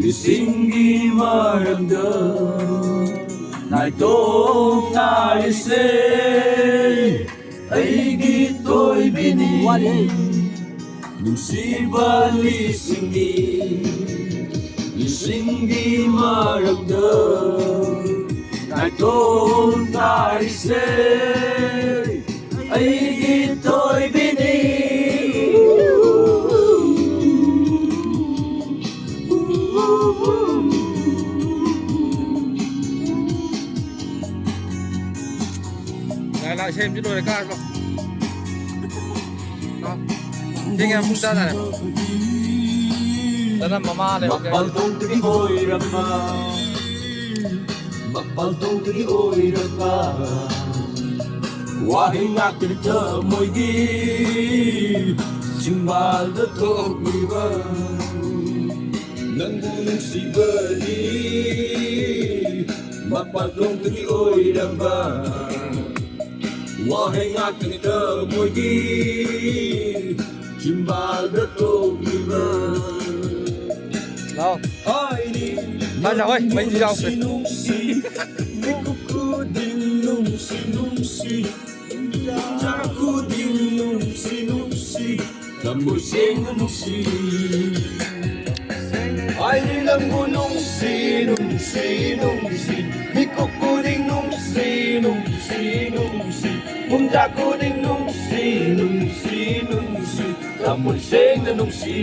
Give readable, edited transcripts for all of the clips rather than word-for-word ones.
Lisingi maramdam naitong naise aigi to'y bini nusiba lisingi maramdam naitong naise aigi to'y bini. Lại xem chứ đôi này ca không? Đó. Chứ nghe không ra này. Đó là mama này. Magpaltong tigi oy rama, magpaltong tigi oy rama. Wahing akin ta mo'y di, simbal na to'y nandunong si Bali. Magpaltong tigi oy rama. Wahai akin ta mo'y di simbal na to'y Đâu? Ai đi Ba chào ơi, mấy gì đâu? nung si Di ko ko din nung si Di ko din nung si Kamoy sing nung si Ai đi lang mo nung si Di ko ko din nung si Munda ko din nung si Kamoy sing nung si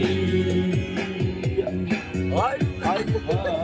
Ay, ay, ay,